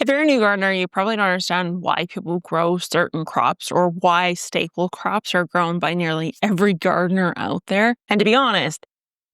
If you're a new gardener, you probably don't understand why people grow certain crops or why staple crops are grown by nearly every gardener out there. And to be honest,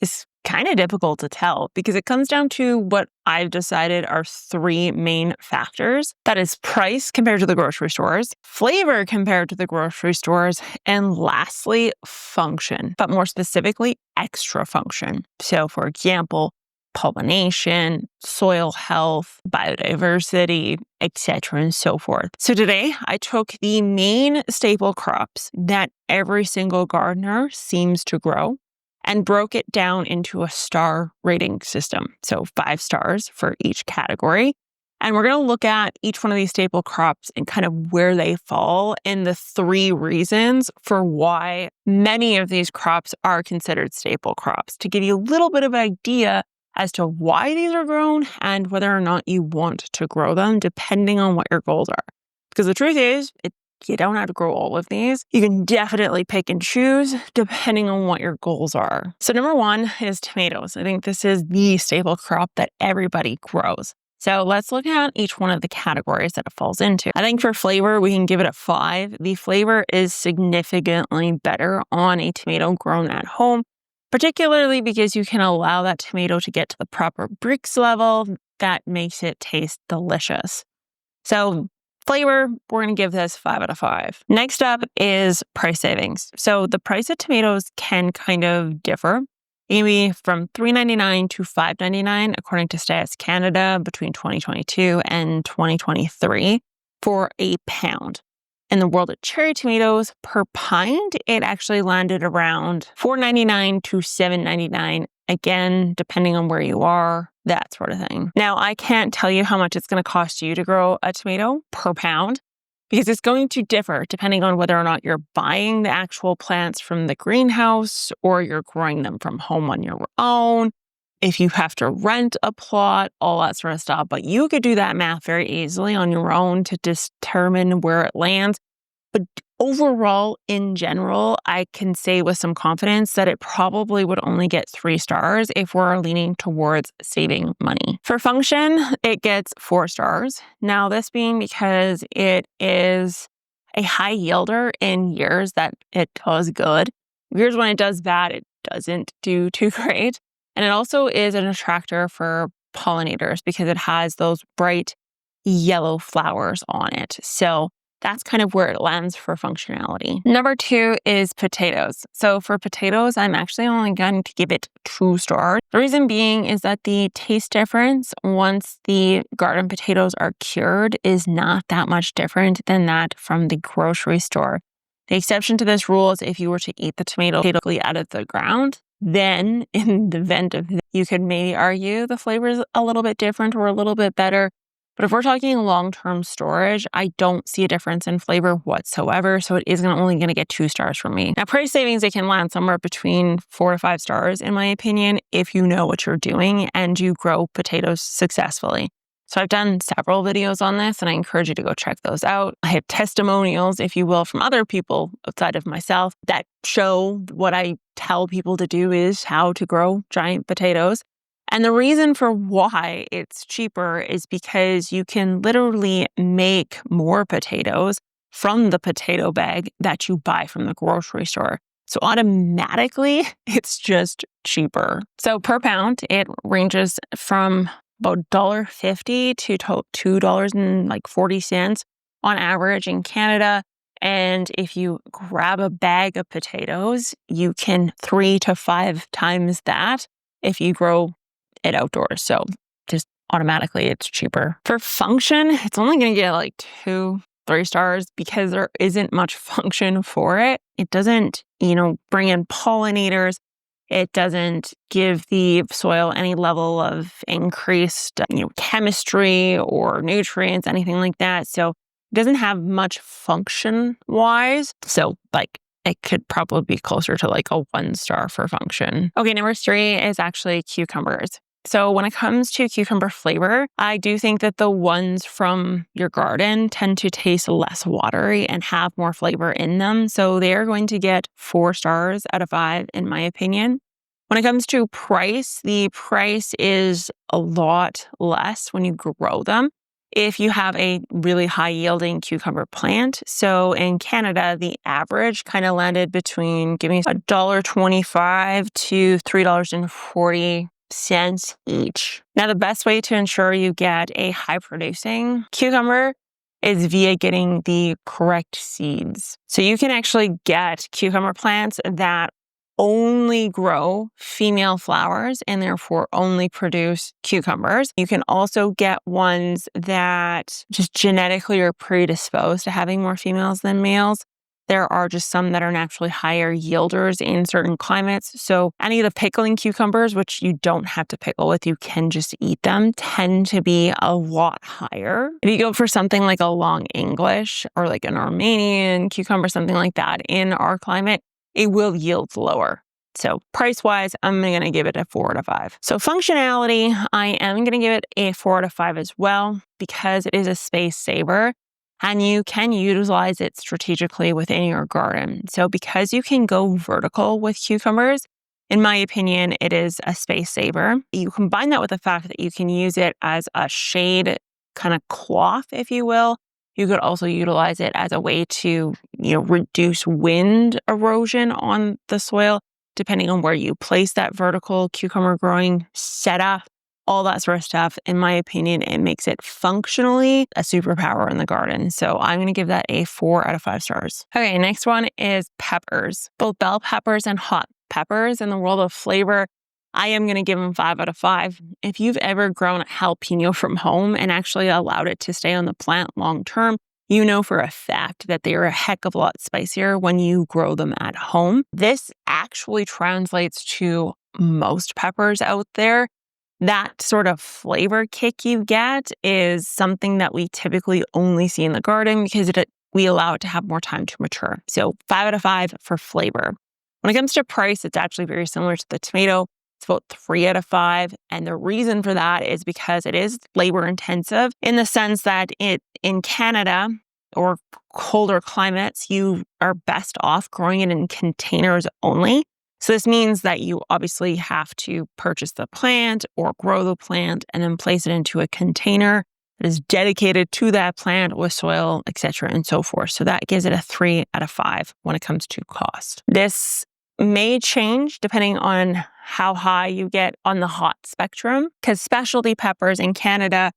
it's kind of difficult to tell because it comes down to what I've decided are three main factors. That is price compared to the grocery stores, flavor compared to the grocery stores, and lastly, function, but more specifically, extra function. So for example, pollination, soil health, biodiversity, etc., and so forth. So today, I took the main staple crops that every single gardener seems to grow and broke it down into a star rating system. So 5 stars for each category. And we're going to look at each one of these staple crops and kind of where they fall and the 3 reasons for why many of these crops are considered staple crops to give you a little bit of an idea as to why these are grown and whether or not you want to grow them, depending on what your goals are. Because the truth is, you don't have to grow all of these. You can definitely pick and choose depending on what your goals are. So number 1 is tomatoes. I think this is the staple crop that everybody grows. So let's look at each one of the categories that it falls into. I think for flavor, we can give it a 5. The flavor is significantly better on a tomato grown at home, particularly because you can allow that tomato to get to the proper Brix level that makes it taste delicious. So flavor, we're going to give this 5 out of 5. Next up is price savings. So the price of tomatoes can kind of differ. It can be from $3.99 to $5.99 according to Stats Canada between 2022 and 2023 for a pound. In the world of cherry tomatoes, per pint, it actually landed around $4.99 to $7.99. Again, depending on where you are, that sort of thing. Now, I can't tell you how much it's going to cost you to grow a tomato per pound because it's going to differ depending on whether or not you're buying the actual plants from the greenhouse or you're growing them from home on your own, if you have to rent a plot, all that sort of stuff. But you could do that math very easily on your own to determine where it lands. But overall, in general, I can say with some confidence that it probably would only get 3 stars if we're leaning towards saving money. For function, it gets 4 stars. Now, this being because it is a high yielder in years that it does good. Years when it does bad, it doesn't do too great. And it also is an attractor for pollinators because it has those bright yellow flowers on it. So that's kind of where it lands for functionality. Number 2 is potatoes. So for potatoes, I'm actually only going to give it 2 stars. The reason being is that the taste difference once the garden potatoes are cured is not that much different than that from the grocery store. The exception to this rule is if you were to eat the tomato out of the ground, then in the event of that, you could maybe argue the flavor is a little bit different or a little bit better. But if we're talking long-term storage, I don't see a difference in flavor whatsoever. So it is only going to get 2 stars from me. Now, price savings, it can land somewhere between 4 to 5 stars, in my opinion, if you know what you're doing and you grow potatoes successfully. So I've done several videos on this and I encourage you to go check those out. I have testimonials, if you will, from other people outside of myself that show what I tell people to do is how to grow giant potatoes. And the reason for why it's cheaper is because you can literally make more potatoes from the potato bag that you buy from the grocery store. So automatically, it's just cheaper. So per pound, it ranges from about $1.50 to $2.40 on average in Canada. And if you grab a bag of potatoes, you can 3 to 5 times that if you grow it outdoors. So just automatically it's cheaper. For function, it's only going to get like 2-3 stars because there isn't much function for it. It doesn't, bring in pollinators. It doesn't give the soil any level of increased, chemistry or nutrients, anything like that. So it doesn't have much function wise. So it could probably be closer to like a 1 star for function. Okay, number 3 is actually cucumbers. So when it comes to cucumber flavor, I do think that the ones from your garden tend to taste less watery and have more flavor in them. So they're going to get 4 stars out of 5, in my opinion. When it comes to price, the price is a lot less when you grow them. if you have a really high yielding cucumber plant. So in Canada, the average kind of landed between, give me $1.25 to $3.40 each. Now, the best way to ensure you get a high producing cucumber is via getting the correct seeds. So you can actually get cucumber plants that only grow female flowers and therefore only produce cucumbers. You can also get ones that just genetically are predisposed to having more females than males. There are just some that are naturally higher yielders in certain climates. So any of the pickling cucumbers, which you don't have to pickle with, you can just eat them, tend to be a lot higher. If you go for something like a long English or like an Armenian cucumber, something like that in our climate, it will yield lower. So price-wise, I'm going to give it a 4 out of 5. So functionality, I am going to give it a 4 out of 5 as well, because it is a space saver and you can utilize it strategically within your garden. So because you can go vertical with cucumbers, in my opinion, it is a space saver. You combine that with the fact that you can use it as a shade kind of cloth, if you will. You could also utilize it as a way to, reduce wind erosion on the soil, depending on where you place that vertical cucumber growing setup, all that sort of stuff. In my opinion, it makes it functionally a superpower in the garden. So I'm going to give that a 4 out of 5 stars. Okay, next one is peppers. Both bell peppers and hot peppers in the world of flavor, I am going to give them 5 out of 5. If you've ever grown a jalapeno from home and actually allowed it to stay on the plant long term, you know for a fact that they are a heck of a lot spicier when you grow them at home. This actually translates to most peppers out there. That sort of flavor kick you get is something that we typically only see in the garden because we allow it to have more time to mature. So 5 out of 5 for flavor. When it comes to price, it's actually very similar to the tomato. It's about 3 out of 5. And the reason for that is because it is labor intensive in the sense that in Canada or colder climates, you are best off growing it in containers only. So this means that you obviously have to purchase the plant or grow the plant and then place it into a container that is dedicated to that plant with soil, etc., and so forth. So that gives it a 3 out of 5 when it comes to cost. This may change depending on how high you get on the hot spectrum, because specialty peppers in Canada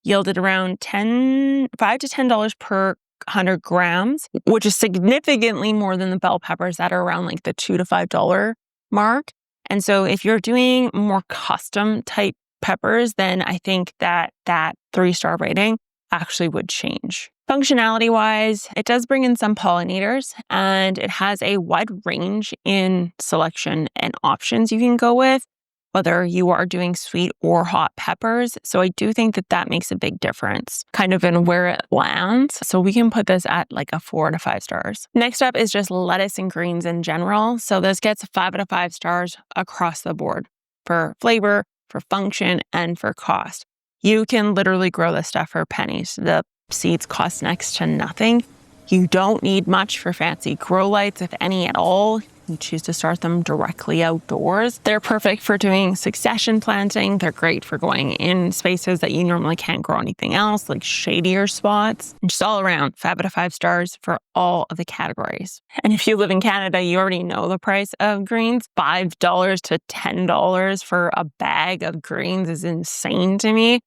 yielded around $5 to $10 per 100 grams, which is significantly more than the bell peppers that are around like the $2 to $5 mark. And so if you're doing more custom type peppers, then I think that 3-star rating actually would change. Functionality wise, it does bring in some pollinators and it has a wide range in selection and options you can go with, whether you are doing sweet or hot peppers. So I do think that makes a big difference kind of in where it lands. So we can put this at like a 4 out of 5 stars. Next up is just lettuce and greens in general. So this gets 5 out of 5 stars across the board for flavor, for function, and for cost. You can literally grow this stuff for pennies. The seeds cost next to nothing. You don't need much for fancy grow lights, if any at all. You choose to start them directly outdoors. They're perfect for doing succession planting. They're great for going in spaces that you normally can't grow anything else, like shadier spots. And just all around, 5 out of 5 stars for all of the categories. And if you live in Canada, you already know the price of greens. $5 to $10 for a bag of greens is insane to me.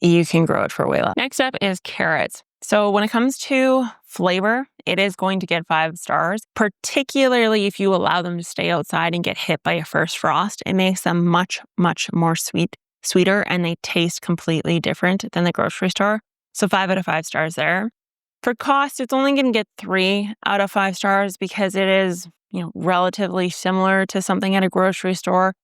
You can grow it for way less. Next up is carrots. So when it comes to flavor, it is going to get 5 stars, particularly if you allow them to stay outside and get hit by a first frost. It makes them much, much more sweeter, and they taste completely different than the grocery store. So 5 out of 5 stars there. For cost, it's only going to get 3 out of 5 stars because it is, relatively similar to something at a grocery store.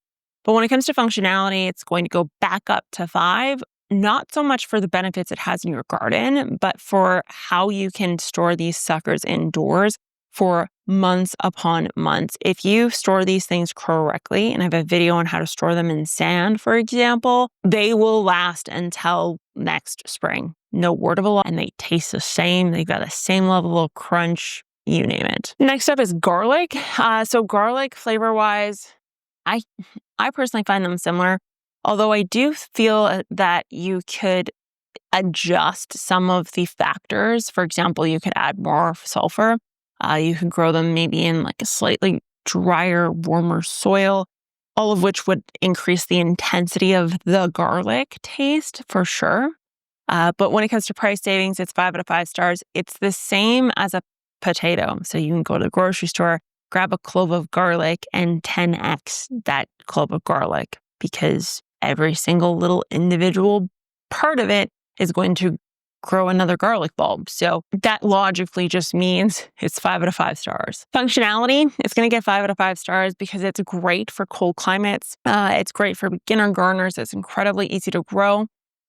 But when it comes to functionality, it's going to go back up to 5. Not so much for the benefits it has in your garden, but for how you can store these suckers indoors for months upon months. If you store these things correctly, and I have a video on how to store them in sand, for example, they will last until next spring. No word of a lie, and they taste the same. They've got the same level of crunch, you name it. Next up is garlic. So garlic flavor-wise, I personally find them similar. Although I do feel that you could adjust some of the factors. For example, you could add more sulfur. You could grow them maybe in like a slightly drier, warmer soil, all of which would increase the intensity of the garlic taste for sure. But when it comes to price savings, it's 5 out of 5 stars. It's the same as a potato. So you can go to the grocery store, grab a clove of garlic and 10x that clove of garlic, because every single little individual part of it is going to grow another garlic bulb. So that logically just means it's 5 out of 5 stars. Functionality, it's going to get 5 out of 5 stars because it's great for cold climates. It's great for beginner gardeners. It's incredibly easy to grow.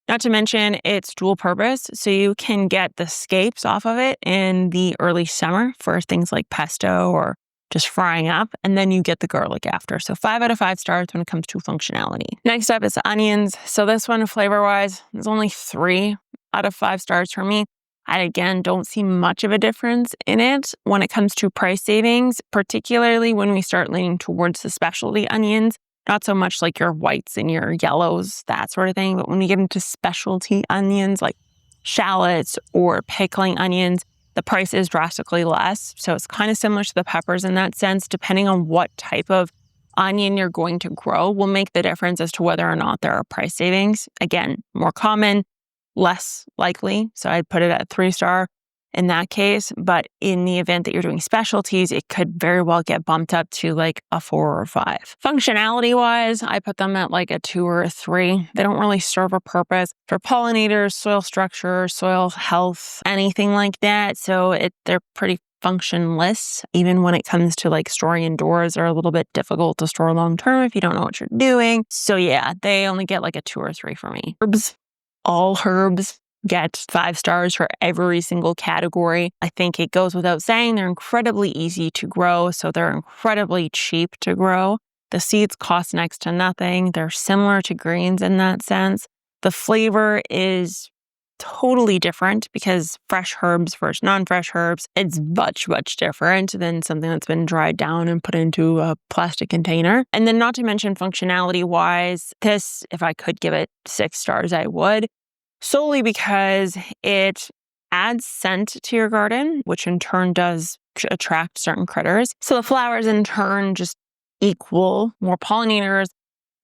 Not to mention it's dual purpose, so you can get the scapes off of it in the early summer for things like pesto or just frying up, and then you get the garlic after. So 5 out of 5 stars when it comes to functionality. Next up is onions. So this one, flavor-wise, there's only 3 out of 5 stars for me. I, again, don't see much of a difference in it when it comes to price savings, particularly when we start leaning towards the specialty onions. Not so much like your whites and your yellows, that sort of thing. But when you get into specialty onions like shallots or pickling onions, the price is drastically less. So it's kind of similar to the peppers in that sense. Depending on what type of onion you're going to grow will make the difference as to whether or not there are price savings. Again, more common, less likely. So I'd put it at 3-star in that case. But in the event that you're doing specialties, it could very well get bumped up to like a 4 or 5. Functionality wise, I put them at like a 2 or a 3. They don't really serve a purpose for pollinators, soil structure, soil health, anything like that. So they're pretty functionless. Even when it comes to like storing indoors, they're a little bit difficult to store long term if you don't know what you're doing. So yeah, they only get like a 2 or 3 for me. Herbs, all herbs get 5 stars for every single category. I think it goes without saying they're incredibly easy to grow, so they're incredibly cheap to grow. The seeds cost next to nothing. They're similar to greens in that sense. The flavor is totally different because fresh herbs versus non-fresh herbs, it's much, much different than something that's been dried down and put into a plastic container. And then not to mention functionality-wise, this, if I could give it 6 stars, I would. Solely because it adds scent to your garden, which in turn does attract certain critters. So the flowers in turn just equal more pollinators,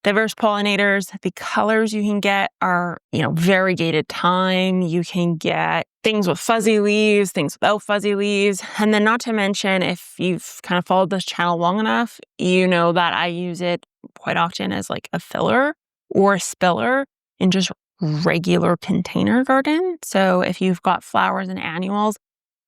diverse pollinators. The colors you can get are, variegated time. You can get things with fuzzy leaves, things without fuzzy leaves. And then not to mention, if you've kind of followed this channel long enough, you know that I use it quite often as like a filler or a spiller in just regular container garden. So if you've got flowers and annuals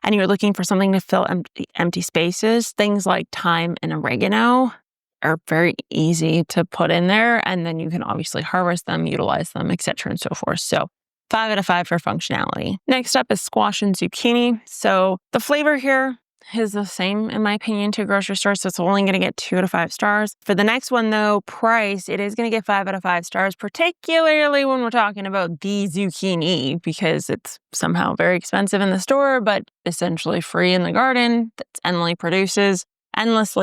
and you're looking for something to fill empty spaces, things like thyme and oregano are very easy to put in there. And then you can obviously harvest them, utilize them, etc. and so forth. So 5 out of 5 for functionality. Next up is squash and zucchini. So the flavor here is the same, in my opinion, to a grocery store, so it's only going to get 2 out of 5 stars. For the next one, though, price, it is going to get 5 out of 5 stars, particularly when we're talking about the zucchini, because it's somehow very expensive in the store, but essentially free in the garden. That's endlessly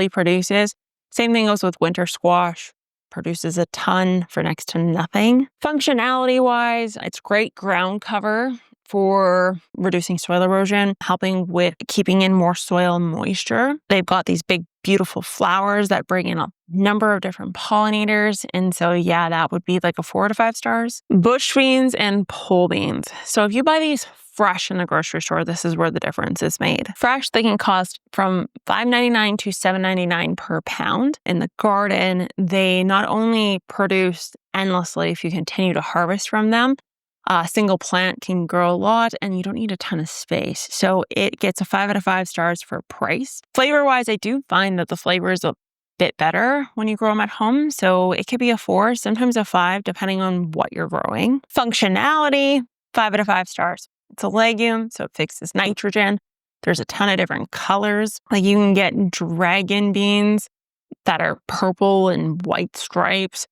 produces. Same thing goes with winter squash. Produces a ton for next to nothing. Functionality-wise, it's great ground cover for reducing soil erosion, helping with keeping in more soil moisture. They've got these big, beautiful flowers that bring in a number of different pollinators. And so, yeah, that would be like a 4 out of 5 stars. Bush beans and pole beans. So if you buy these fresh in the grocery store, this is where the difference is made. Fresh, they can cost from $5.99 to $7.99 per pound. In the garden, they not only produce endlessly if you continue to harvest from them, a single plant can grow a lot and you don't need a ton of space. So it gets a 5 out of 5 stars for price. Flavor-wise, I do find that the flavor is a bit better when you grow them at home. So it could be a 4, sometimes a 5, depending on what you're growing. Functionality, 5 out of 5 stars. It's a legume, so it fixes nitrogen. There's a ton of different colors. Like you can get dragon beans that are purple and white stripes.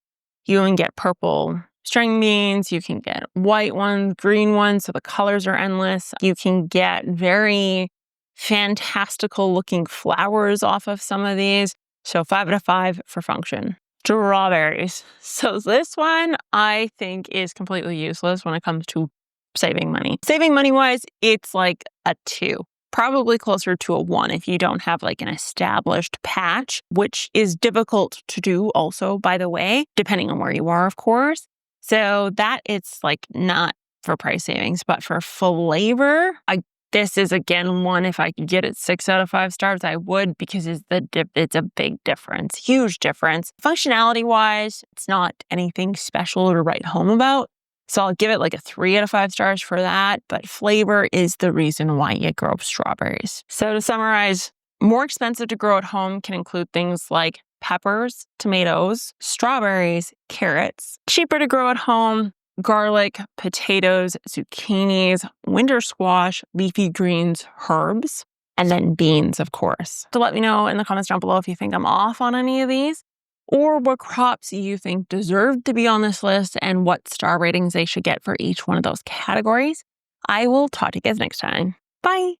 You can get purple string beans, you can get white ones, green ones, so the colors are endless. You can get very fantastical looking flowers off of some of these. So 5 out of 5 for function. Strawberries. So this one I think is completely useless when it comes to saving money. Saving money-wise, it's like a 2. Probably closer to a 1 if you don't have like an established patch, which is difficult to do also, by the way, depending on where you are, of course. So that it's like not for price savings, but for flavor, this is again one, if I could get it 6 out of 5 stars, I would, because it's a big difference, huge difference. Functionality-wise, it's not anything special to write home about. So I'll give it like a 3 out of 5 stars for that, but flavor is the reason why you grow strawberries. So to summarize, more expensive to grow at home can include things like peppers, tomatoes, strawberries, carrots. Cheaper to grow at home, garlic, potatoes, zucchinis, winter squash, leafy greens, herbs, and then beans, of course. So let me know in the comments down below if you think I'm off on any of these, or what crops you think deserve to be on this list and what star ratings they should get for each one of those categories. I will talk to you guys next time. Bye.